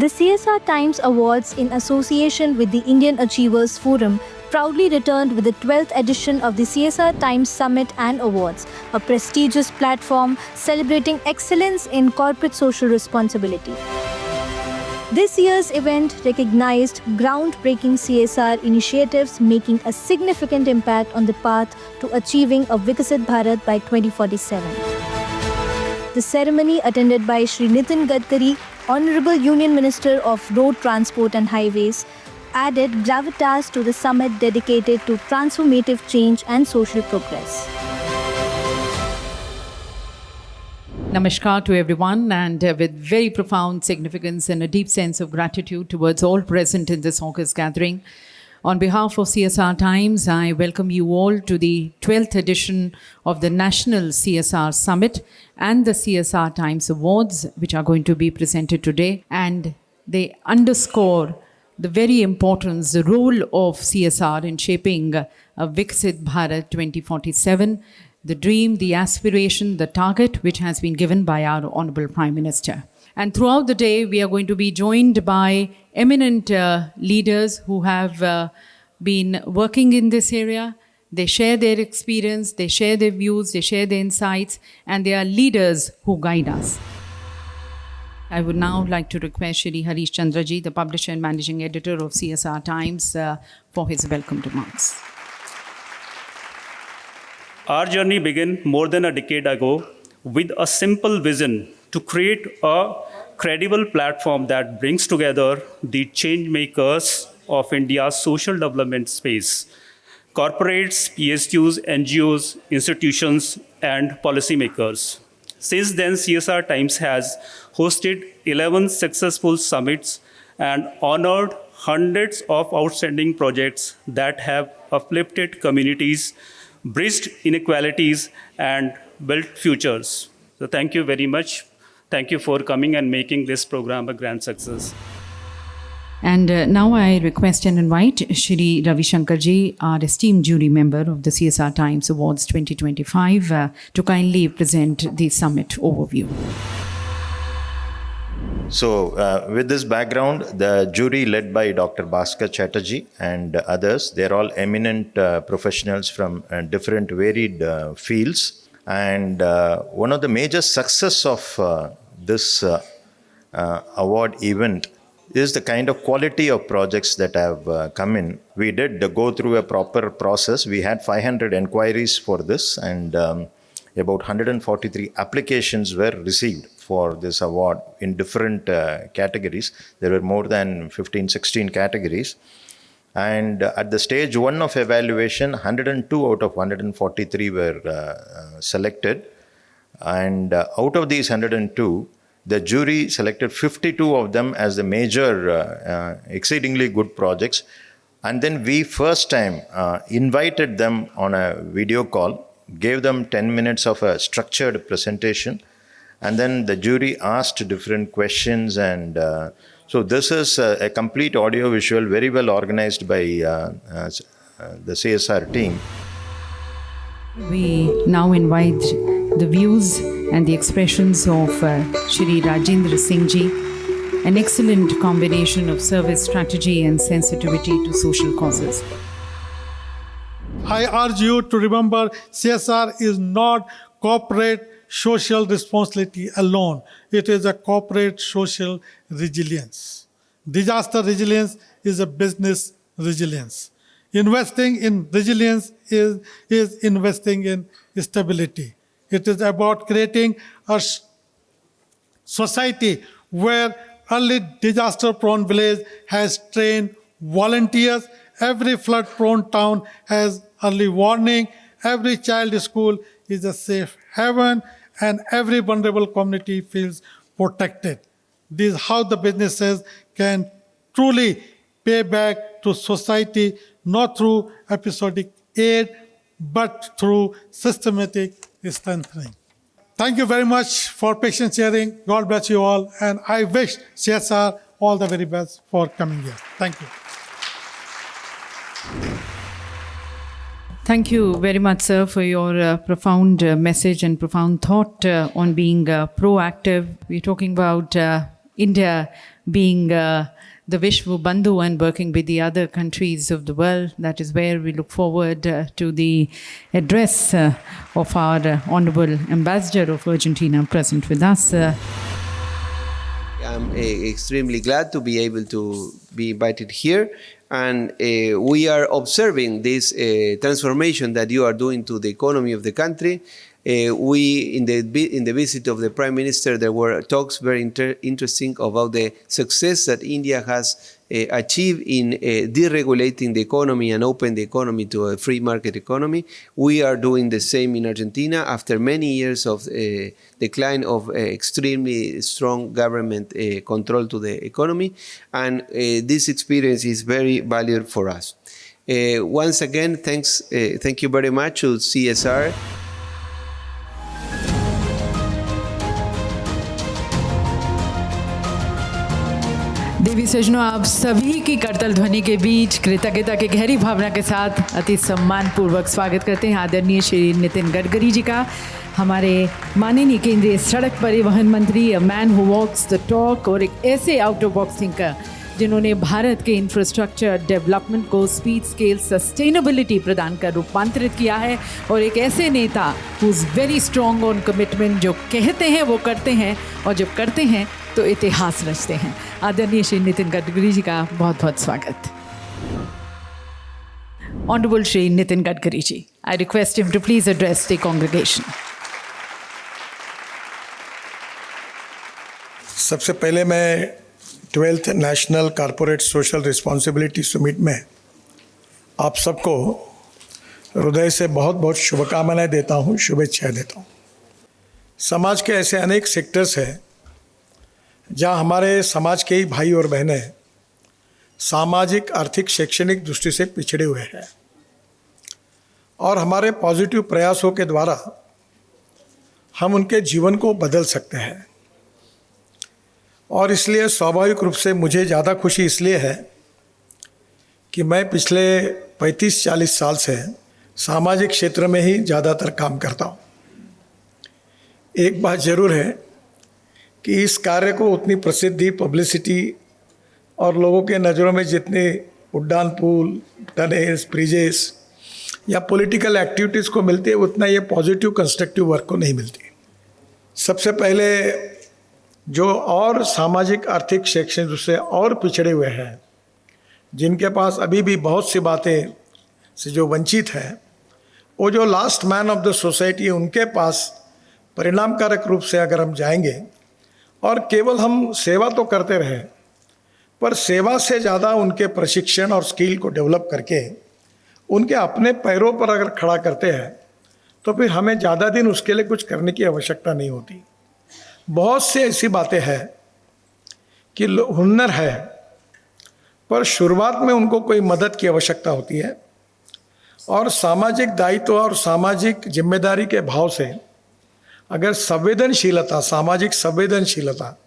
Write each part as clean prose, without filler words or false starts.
The CSR Times Awards, in association with the Indian Achievers Forum, proudly returned with the 12th edition of the CSR Times Summit and Awards, a prestigious platform celebrating excellence in corporate social responsibility. This year's event recognized groundbreaking CSR initiatives making a significant impact on the path to achieving a Viksit Bharat by 2047. The ceremony, attended by Shri Nitin Gadkari, Honorable Union Minister of Road Transport and Highways, added gravitas to the summit dedicated to transformative change and social progress. Namaskar to everyone, and with very profound significance and a deep sense of gratitude towards all present in this August gathering. On behalf of CSR Times, I welcome you all to the 12th edition of the National CSR Summit and the CSR Times Awards, which are going to be presented today. And they underscore the very importance, the role of CSR in shaping a Viksit Bharat 2047, the dream, the aspiration, the target which has been given by our Honorable Prime Minister. And throughout the day, we are going to be joined by eminent leaders who have been working in this area. They share their experience, they share their views, they share their insights, and they are leaders who guide us. I would now like to request Shri Harish Chandraji, the publisher and managing editor of CSR Times, for his welcome remarks. Our journey began more than a decade ago with a simple vision to create a credible platform that brings together the change makers of India's social development space: corporates, PSUs, NGOs, institutions, and policymakers. Since then, CSR Times has hosted 11 successful summits and honored hundreds of outstanding projects that have uplifted communities, bridged inequalities, and built futures. So thank you very much. Thank you for coming and making this program a grand success. And now I request and invite Shri Ravi Shankarji, our esteemed jury member of the CSR Times Awards 2025, to kindly present the summit overview. So, with this background, the jury led by Dr. Bhaskar Chatterjee and others, they're all eminent professionals from different varied fields. And one of the major success of this award event is the kind of quality of projects that have come in. We did go through a proper process. We had 500 inquiries for this, and about 143 applications were received for this award in different categories. There were more than 15-16 categories. And at the stage one of evaluation, 102 out of 143 were selected. And out of these 102, the jury selected 52 of them as the major, exceedingly good projects. And then we first time invited them on a video call, gave them 10 minutes of a structured presentation, and then the jury asked different questions. And so this is a complete audio-visual, very well organized by the CSR team. We now invite the views and the expressions of Shri Rajendra Singh Ji, an excellent combination of service strategy and sensitivity to social causes. I urge you to remember CSR is not corporate social responsibility alone. It is a corporate social resilience. Disaster resilience is a business resilience. Investing in resilience is investing in stability. It is about creating a society where early disaster-prone village has trained volunteers, every flood-prone town has early warning, every child school is a safe haven, and every vulnerable community feels protected. This is how the businesses can truly pay back to society, not through episodic aid, but through systematic strengthening. Thank you very much for patient sharing. God bless you all. And I wish CSR all the very best for coming here. Thank you. Thank you very much, sir, for your profound message and profound thought on being proactive. We're talking about India being the Vishwa Bandhu and working with the other countries of the world. That is where we look forward to the address of our Honorable Ambassador of Argentina present with us. I'm extremely glad to be able to be invited here, and we are observing this transformation that you are doing to the economy of the country. In the visit of the Prime Minister, there were talks very interesting about the success that India has achieved in deregulating the economy and open the economy to a free market economy. We are doing the same in Argentina after many years of decline of extremely strong government control to the economy, and this experience is very valuable for us. Once again, thank you very much to CSR. देवी सजनों, आप सभी की करतल ध्वनि के बीच कृतज्ञता की गहरी भावना के साथ अति सम्मानपूर्वक स्वागत करते हैं आदरणीय श्री नितिन गडकरी जी का, हमारे माननीय केंद्रीय सड़क परिवहन मंत्री, a man who walks the talk और एक ऐसे आउट ऑफ बॉक्स थिंकर जिन्होंने भारत के इंफ्रास्ट्रक्चर डेवलपमेंट को स्पीड, स्केल, सस्टेनेबिलिटी प्रदान कर रूपांतरित किया है, और एक ऐसे नेता who is very strong on commitment, जो कहते हैं वो करते हैं और जब करते हैं तो इतिहास रचते हैं। आदरणीय श्री नितिन गडकरी जी का बहुत बहुत स्वागत। Honourable Shri Nitin Gadkari ji, I request him to please address the congregation. सबसे पहले मैं 12th national corporate social responsibility summit में आप सबको हृदय से बहुत बहुत शुभकामनाएं देता हूं, शुभेच्छाएं देता हूं। समाज के ऐसे अनेक सेक्टर्स हैं जहां हमारे समाज के ही भाई और बहनें सामाजिक, आर्थिक, शैक्षणिक दृष्टि से पिछड़े हुए हैं, और हमारे पॉजिटिव प्रयासों के द्वारा हम उनके जीवन को बदल सकते हैं। और इसलिए स्वाभाविक रूप से मुझे ज़्यादा खुशी इसलिए है कि मैं पिछले 35-40 साल से सामाजिक क्षेत्र में ही ज़्यादातर काम करता हूँ। एक बात ज़रूर है कि इस कार्य को उतनी प्रसिद्धि, पब्लिसिटी और लोगों के नज़रों में जितने उड्डान पुल, टनल्स, ब्रिजेस या पॉलिटिकल एक्टिविटीज़ को मिलती है, उतना ये पॉजिटिव कंस्ट्रक्टिव वर्क को नहीं मिलती। सबसे पहले जो और सामाजिक, आर्थिक, शैक्षणिक से और पिछड़े हुए हैं, जिनके पास अभी भी बहुत सी बातें से जो वंचित हैं, वो जो last man of the society है, उनके पास परिणामकारक रूप से अगर हम जाएंगे और केवल हम सेवा तो करते रहें, पर सेवा से ज़्यादा उनके प्रशिक्षण और स्किल को डेवलप करके उनके अपने पैरों पर अगर खड़ा करते हैं, तो फिर हमें ज़्यादा दिन उसके लिए कुछ करने की आवश्यकता नहीं होती। बहुत से ऐसी बातें हैं कि हुनर है, पर शुरुआत में उनको कोई मदद की आवश्यकता होती है, और सामाजिक दायित्व और सामाजिक जिम्मेदारी के भाव से अगर संवेदनशीलता, सामाजिक संवेदनशीलता,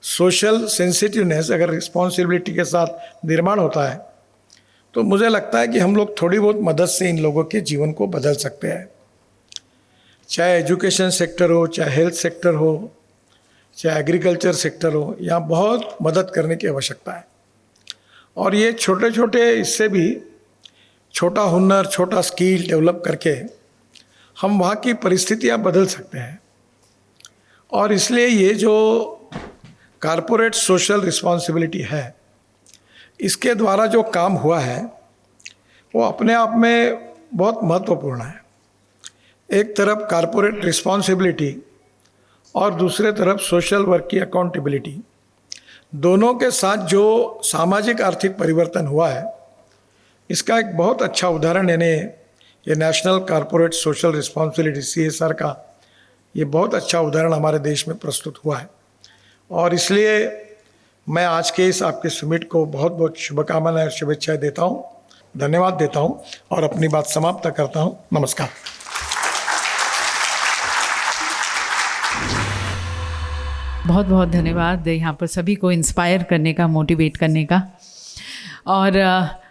सोशल सेंसिटिवनेस अगर रिस्पॉन्सिबिलिटी के साथ निर्माण होता है, तो मुझे लगता है कि हम लोग थोड़ी बहुत मदद से इन लोगों के जीवन को बदल सकते हैं। चाहे एजुकेशन सेक्टर हो, चाहे हेल्थ सेक्टर हो, चाहे एग्रीकल्चर सेक्टर हो, यहाँ बहुत मदद करने की आवश्यकता है। और ये छोटे छोटे, इससे भी छोटा हुनर, छोटा स्किल डेवलप करके हम वहाँ की परिस्थितियाँ बदल सकते हैं। और इसलिए ये जो कॉरपोरेट सोशल रिस्पॉन्सिबिलिटी है, इसके द्वारा जो काम हुआ है वो अपने आप में बहुत महत्वपूर्ण है। एक तरफ कॉरपोरेट रिस्पॉन्सिबिलिटी और दूसरे तरफ सोशल वर्क की अकाउंटेबिलिटी, दोनों के साथ जो सामाजिक आर्थिक परिवर्तन हुआ है, इसका एक बहुत अच्छा उदाहरण यानी ये national corporate social responsibility CSR का ये बहुत अच्छा उदाहरण हमारे देश में प्रस्तुत हुआ है। और इसलिए मैं आज के इस आपके समिट को बहुत बहुत शुभकामनाएं और शुभेच्छाएं देता हूँ, धन्यवाद देता हूँ और अपनी बात समाप्त करता हूँ। नमस्कार। बहुत बहुत धन्यवाद यहाँ पर सभी को इंस्पायर करने का, मोटिवेट करने का। और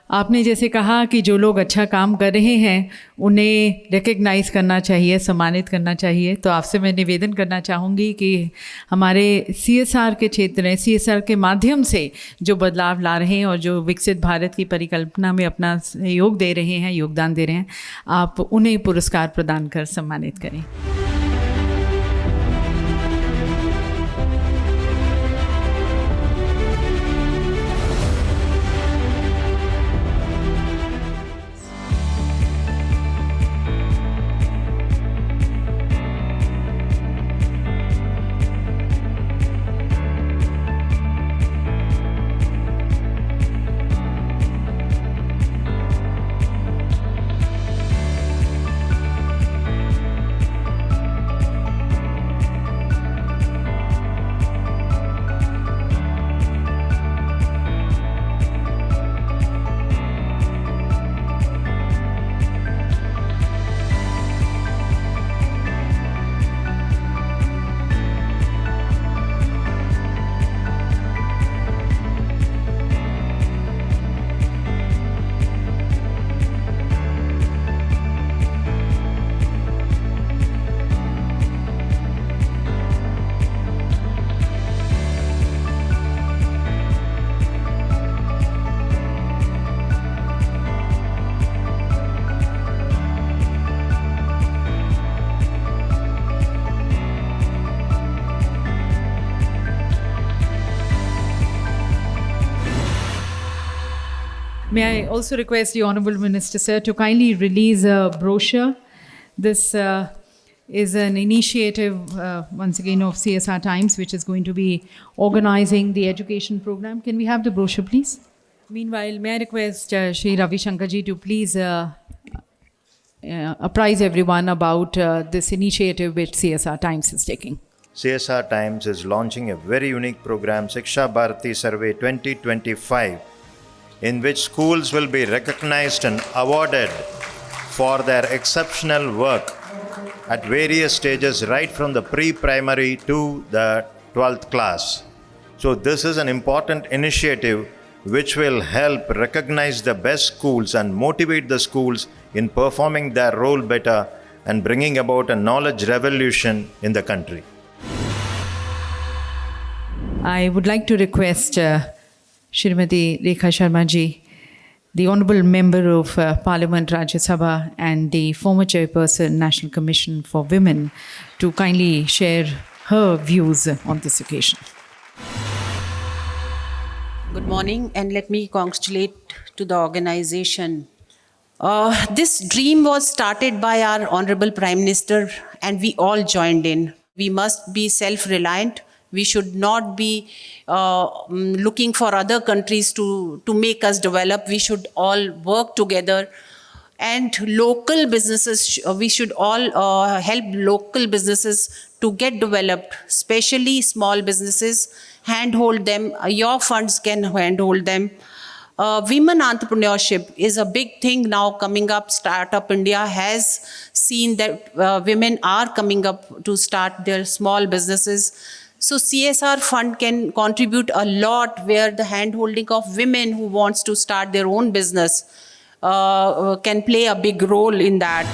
आपने जैसे कहा कि जो लोग अच्छा काम कर रहे हैं उन्हें रिकग्नाइज़ करना चाहिए, सम्मानित करना चाहिए। तो आपसे मैं निवेदन करना चाहूँगी कि हमारे CSR के क्षेत्र में CSR के माध्यम से जो बदलाव ला रहे हैं और जो विकसित भारत की परिकल्पना में अपना सहयोग दे रहे हैं, योगदान दे रहे हैं, आप उन्हें पुरस्कार प्रदान कर सम्मानित करें। May I also request the Honourable Minister, sir, to kindly release a brochure. This is an initiative, once again, of CSR Times, which is going to be organising the education program. Can we have the brochure, please? Meanwhile, may I request Shri Ravi Shankar ji to please apprise everyone about this initiative which CSR Times is taking. CSR Times is launching a very unique program, Shiksha Bharati Survey 2025, in which schools will be recognized and awarded for their exceptional work at various stages, right from the pre-primary to the 12th class. So this is an important initiative which will help recognize the best schools and motivate the schools in performing their role better and bringing about a knowledge revolution in the country. I would like to request Shrimati Rekha Sharma ji, the Honourable Member of Parliament Rajya Sabha and the former Chairperson National Commission for Women, to kindly share her views on this occasion. Good morning, and let me congratulate to the organization. This dream was started by our Honorable Prime Minister, and we all joined in. We must be self-reliant. We should not be looking for other countries to make us develop. We should all work together. And local businesses, we should all help local businesses to get developed, especially small businesses, handhold them. Your funds can handhold them. Women entrepreneurship is a big thing now coming up. Startup India has seen that women are coming up to start their small businesses. So CSR fund can contribute a lot, where the handholding of women who wants to start their own business can play a big role in that.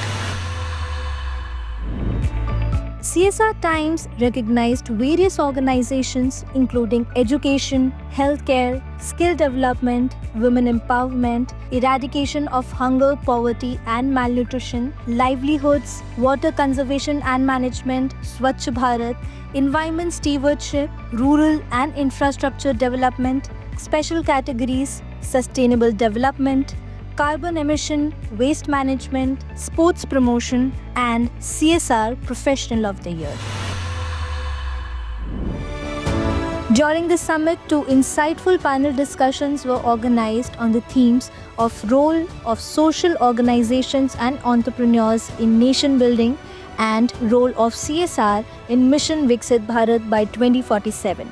CSR Times recognized various organizations including education, healthcare, skill development, women empowerment, eradication of hunger, poverty and malnutrition, livelihoods, water conservation and management, Swachh Bharat, environment stewardship, rural and infrastructure development, special categories, sustainable development, carbon emission, waste management, sports promotion, and CSR Professional of the Year. During the summit, two insightful panel discussions were organized on the themes of role of social organizations and entrepreneurs in nation building and role of CSR in Mission Viksit Bharat by 2047.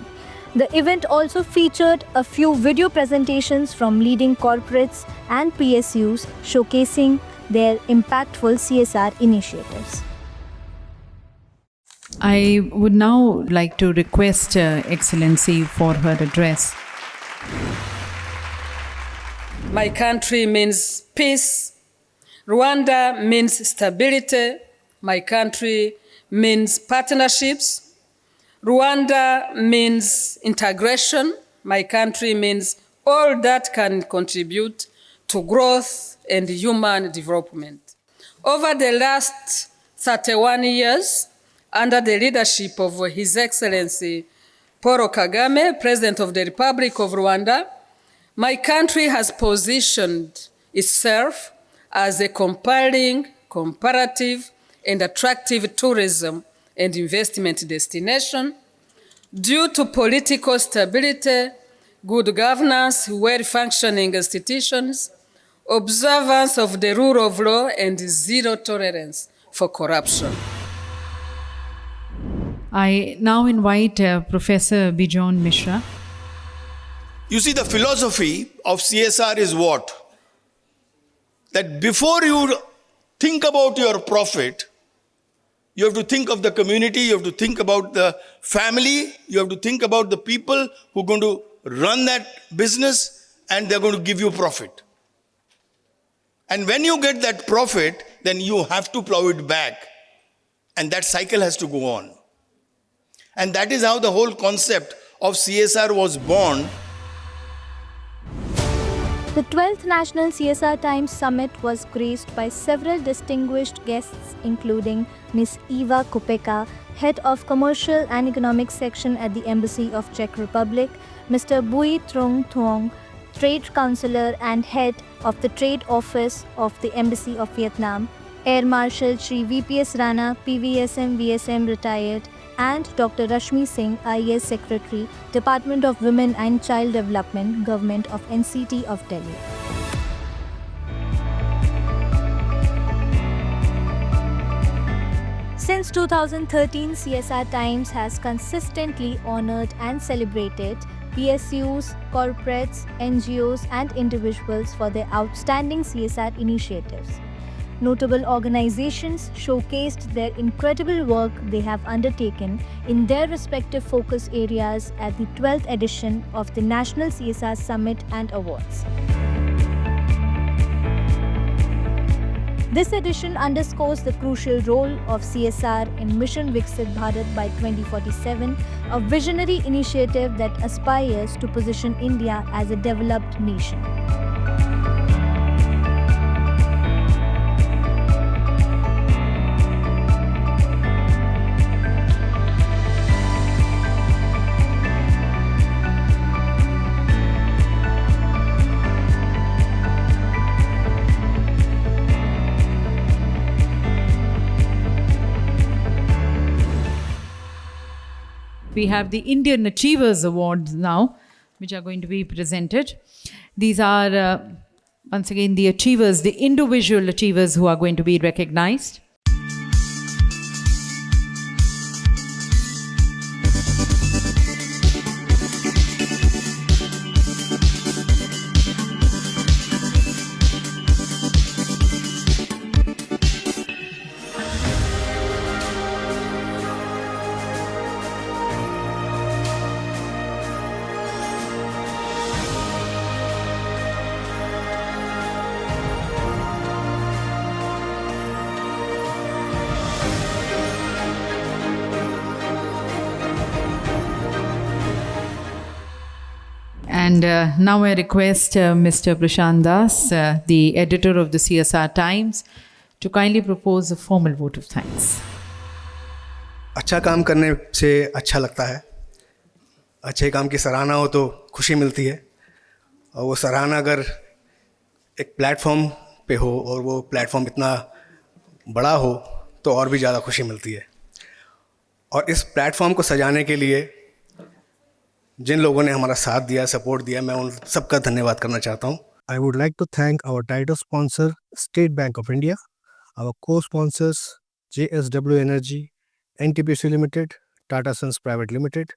The event also featured a few video presentations from leading corporates and PSUs showcasing their impactful CSR initiatives. I would now like to request Excellency for her address. My country means peace. Rwanda means stability. My country means partnerships. Rwanda means integration. My country means all that can contribute to growth and human development. Over the last 31 years, under the leadership of His Excellency Paul Kagame, President of the Republic of Rwanda, my country has positioned itself as a compelling, comparative, and attractive tourism and investment destination due to political stability, good governance, well-functioning institutions, observance of the rule of law, and zero tolerance for corruption. I now invite Professor Bijon Mishra. You see, the philosophy of CSR is what? That before you think about your profit, you have to think of the community, you have to think about the family, you have to think about the people who are going to run that business and they're going to give you profit. And when you get that profit, then you have to plow it back. And that cycle has to go on. And that is how the whole concept of CSR was born. The 12th National CSR Times Summit was graced by several distinguished guests including Ms. Eva Kupeka, Head of Commercial and Economic Section at the Embassy of Czech Republic, Mr. Bui Trung Thuong, Trade Councillor and Head of the Trade Office of the Embassy of Vietnam, Air Marshal Shri VPS Rana, PVSM VSM retired, and Dr. Rashmi Singh, IAS Secretary, Department of Women and Child Development, Government of NCT of Delhi. Since 2013, CSR Times has consistently honored and celebrated PSUs, corporates, NGOs, and individuals for their outstanding CSR initiatives. Notable organizations showcased their incredible work they have undertaken in their respective focus areas at the 12th edition of the National CSR Summit and Awards. This edition underscores the crucial role of CSR in Mission Viksit Bharat by 2047, a visionary initiative that aspires to position India as a developed nation. We have the Indian Achievers Awards now, which are going to be presented. These are, once again, the achievers, the individual achievers who are going to be recognized. And now I request Mr. Prashant Das, the editor of the CSR Times, to kindly propose a formal vote of thanks. अच्छा काम करने से अच्छा लगता है, अच्छे काम की सराहना हो तो खुशी मिलती है, और वो सराहना अगर एक प्लेटफॉर्म पे हो और वो प्लेटफॉर्म इतना बड़ा हो तो और भी ज़्यादा खुशी मिलती है. और इस प्लेटफॉर्म को सजाने के लिए जिन लोगों ने हमारा साथ दिया, सपोर्ट दिया, मैं उन सबका धन्यवाद करना चाहता हूँ. I would like to thank our title sponsor, State Bank of India, our co-sponsors, JSW Energy, NTPC Limited, Tata Sons Private Limited,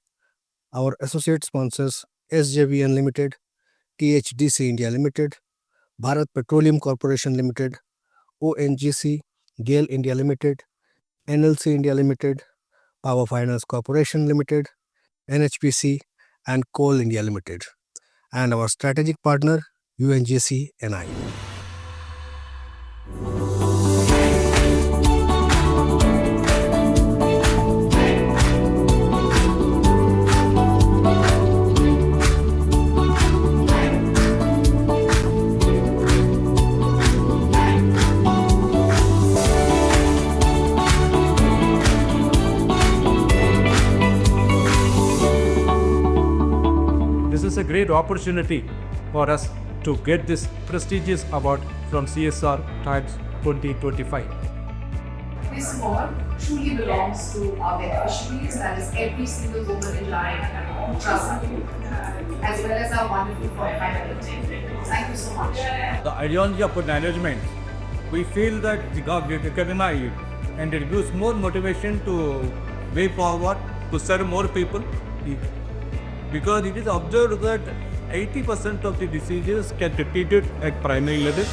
our associate sponsors, SJVN Limited, THDC India Limited, Bharat Petroleum Corporation Limited, ONGC, GAIL India Limited, NLC India Limited, Power Finance Corporation Limited, NHPC, and Coal India Limited, and our strategic partner UNGC NI. This is a great opportunity for us to get this prestigious award from CSR Times 2025. This award truly belongs to our beneficiaries, that is every single woman in line who trusts you, as well as our wonderful 45 Thank you so much. The ideology of management, we feel that we recognize it and it gives more motivation to way forward to serve more people, because it is observed that 80% of the diseases can be treated at primary level